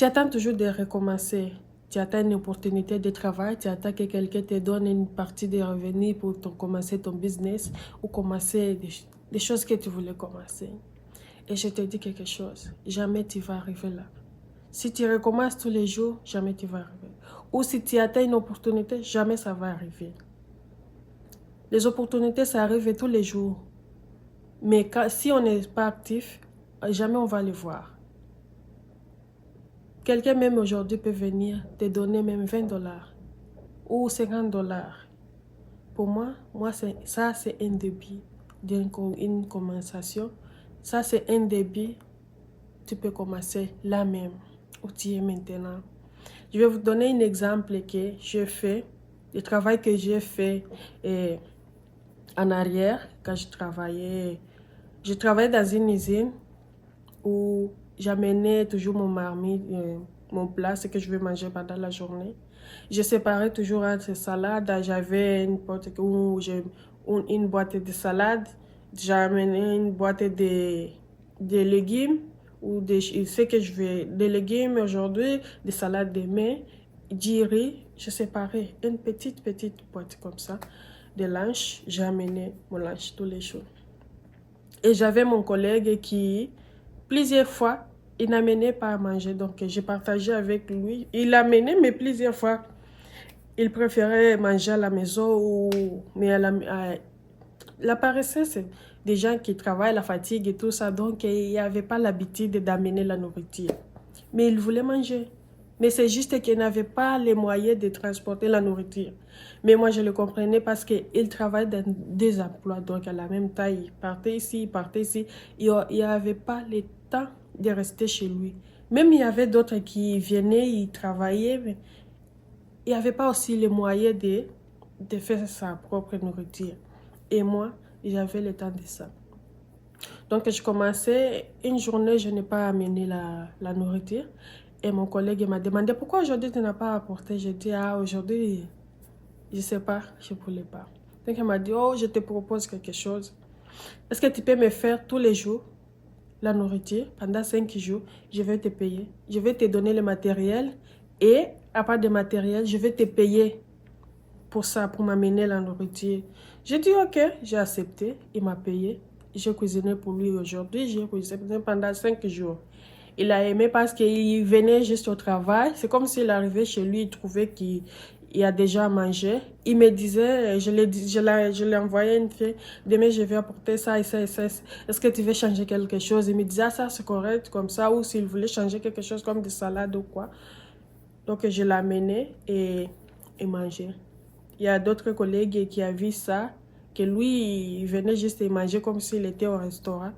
Tu attends toujours de recommencer. Tu attends une opportunité de travail, tu attends que quelqu'un te donne une partie des revenus pour commencer ton business ou commencer des choses que tu voulais commencer. Et je te dis quelque chose, jamais tu vas arriver là. Si tu recommences tous les jours, jamais tu vas arriver. Ou si tu attends une opportunité, jamais ça va arriver. Les opportunités, ça arrive tous les jours. Mais si on n'est pas actif, jamais on va les voir. Quelqu'un même aujourd'hui peut venir te donner même 20 dollars ou 50 dollars. Pour moi ça c'est un début d'une commensation. Ça c'est un début, tu peux commencer là même où tu es maintenant. Je vais vous donner un exemple que j'ai fait, le travail que j'ai fait en arrière quand je travaillais. Je travaillais dans une usine où j'amenais toujours mon marmite, mon plat, ce que je vais manger pendant la journée. Je séparais toujours entre salades. J'avais une boîte de salade. J'amenais une boîte de légumes ou ce que je veux, des légumes aujourd'hui, des salades demain, du riz. Je séparais une petite boîte comme ça de lunch. J'amenais mon lunch tous les jours. Et j'avais mon collègue qui, plusieurs fois, il n'amenait pas à manger. Donc, j'ai partagé avec lui. Il amenait, mais plusieurs fois, il préférait manger à la maison. Mais la paresse, c'est des gens qui travaillent, la fatigue et tout ça. Donc, il n'y avait pas l'habitude d'amener la nourriture. Mais il voulait manger. Mais c'est juste qu'il n'avait pas les moyens de transporter la nourriture. Mais moi, je le comprenais parce qu'il travaille dans des emplois. Donc, à la même taille, il partait ici, il partait ici. Il n'y avait pas le temps de rester chez lui. Même il y avait d'autres qui venaient, ils travaillaient, mais il n'y avait pas aussi les moyens de faire sa propre nourriture. Et moi, j'avais le temps de ça. Donc, je commençais, une journée, je n'ai pas amené la nourriture. Et mon collègue m'a demandé pourquoi aujourd'hui tu n'as pas apporté. J'ai dit, aujourd'hui, je ne sais pas, je ne voulais pas. Donc, elle m'a dit, oh, je te propose quelque chose. Est-ce que tu peux me faire tous les jours la nourriture pendant 5 jours? Je vais te payer. Je vais te donner le matériel. Et à part de matériel, je vais te payer pour ça, pour m'amener la nourriture. J'ai dit, ok, j'ai accepté. Il m'a payé. J'ai cuisiné pour lui aujourd'hui. J'ai cuisiné pendant 5 jours. Il a aimé parce qu'il venait juste au travail. C'est comme s'il arrivait chez lui, il trouvait qu'il a déjà mangé. Il me disait, je l'ai envoyé une fille, demain je vais apporter ça et ça et ça. Est-ce que tu veux changer quelque chose? Il me disait, ça c'est correct comme ça. Ou s'il voulait changer quelque chose comme des salades ou quoi. Donc je l'ai amené et mangé. Il y a d'autres collègues qui ont vu ça, que lui, il venait juste manger comme s'il était au restaurant.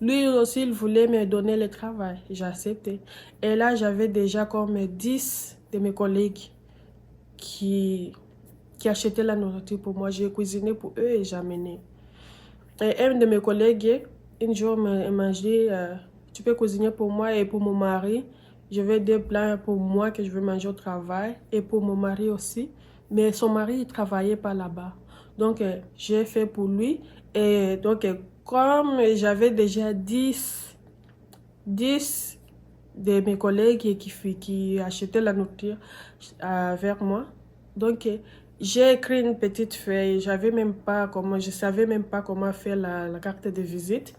Lui aussi, il voulait me donner le travail. J'ai accepté. Et là, j'avais déjà comme 10 de mes collègues qui achetaient la nourriture pour moi. J'ai cuisiné pour eux et j'ai amené. Et un de mes collègues, un jour, m'a dit, tu peux cuisiner pour moi et pour mon mari. Je vais des plats pour moi que je veux manger au travail et pour mon mari aussi. Mais son mari, il ne travaillait pas là-bas. Donc, j'ai fait pour lui. Et donc, comme j'avais déjà 10 de mes collègues qui achetaient la nourriture vers moi, donc, j'ai écrit une petite feuille. Je savais même pas comment faire la carte de visite.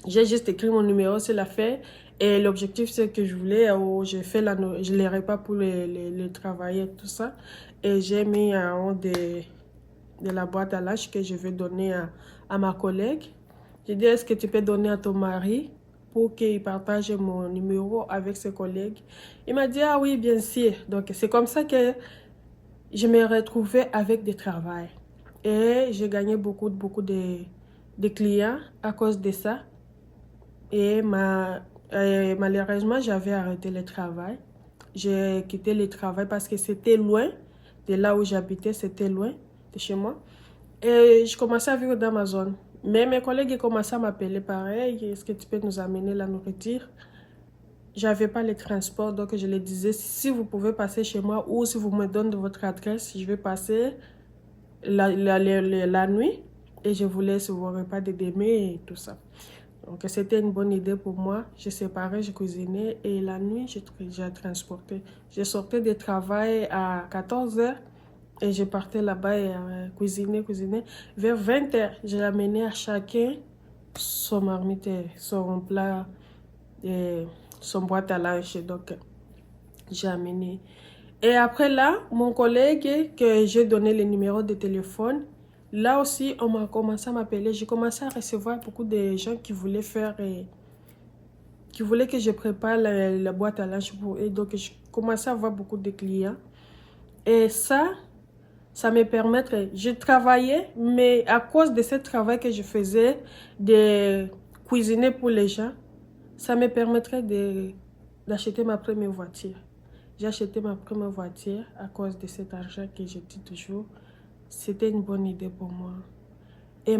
J'ai juste écrit mon numéro sur la feuille. Et l'objectif, c'est que je voulais, je les repas pour les travailler, tout ça. Et j'ai mis en haut de la boîte à lunch que je vais donner à ma collègue. J'ai dit, est-ce que tu peux donner à ton mari pour qu'il partage mon numéro avec ses collègues? Il m'a dit, ah oui, bien sûr. Donc, c'est comme ça que je me retrouvais avec du travail. Et j'ai gagné beaucoup de clients à cause de ça. Et malheureusement, j'avais arrêté le travail. J'ai quitté le travail parce que c'était loin de là où j'habitais, c'était loin de chez moi. Et je commençais à vivre dans ma zone. Mais mes collègues commençaient à m'appeler pareil. Est-ce que tu peux nous amener la nourriture? J'avais pas les transports, donc je les disais, si vous pouvez passer chez moi ou si vous me donnez votre adresse, je vais passer la nuit et je vous laisse vos repas de demain et tout ça. Donc, c'était une bonne idée pour moi. Je séparais, je cuisinais et la nuit, j'ai transporté. Je sortais du travail à 14h et je partais là-bas et cuisiner. Vers 20h, je l'amenais à chacun son marmite, son plat et son boîte à lunch. Donc, j'ai amené. Et après là, mon collègue que j'ai donné le numéro de téléphone, là aussi, on m'a commencé à m'appeler. J'ai commencé à recevoir beaucoup de gens qui voulaient faire, qui voulaient que je prépare la boîte à lunch pour eux. Donc, je commençais à avoir beaucoup de clients. Et ça me permettait, je travaillais, mais à cause de ce travail que je faisais, de cuisiner pour les gens, ça me permettrait d'acheter ma première voiture. J'ai acheté ma première voiture à cause de cet argent que je dis toujours. C'était une bonne idée pour moi. Et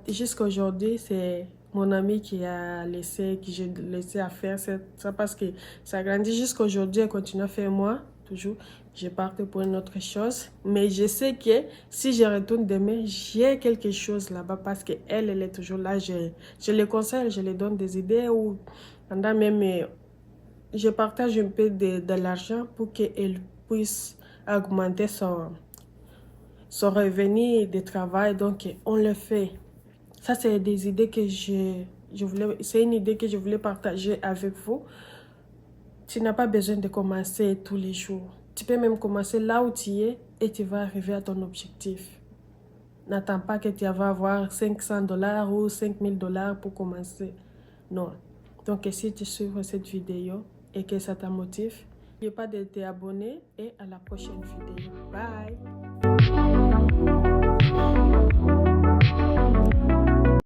jusqu'à aujourd'hui, c'est mon ami qui j'ai laissé à faire ça parce que ça grandit jusqu'à aujourd'hui. Elle continue à faire moi, toujours. Je parte pour une autre chose. Mais je sais que si je retourne demain, j'ai quelque chose là-bas parce qu'elle est toujours là. Je les conseille, je les donne des idées ou pendant même... Je partage un peu de l'argent pour qu'elle puisse augmenter son revenu de travail. Donc, on le fait. Ça, c'est des idées que c'est une idée que je voulais partager avec vous. Tu n'as pas besoin de commencer tous les jours. Tu peux même commencer là où tu es et tu vas arriver à ton objectif. N'attends pas que tu vas avoir $500 ou $5000 pour commencer. Non. Donc, si tu suis cette vidéo et que ça t'a motive, n'oublie pas de t'abonner et à la prochaine vidéo. Bye!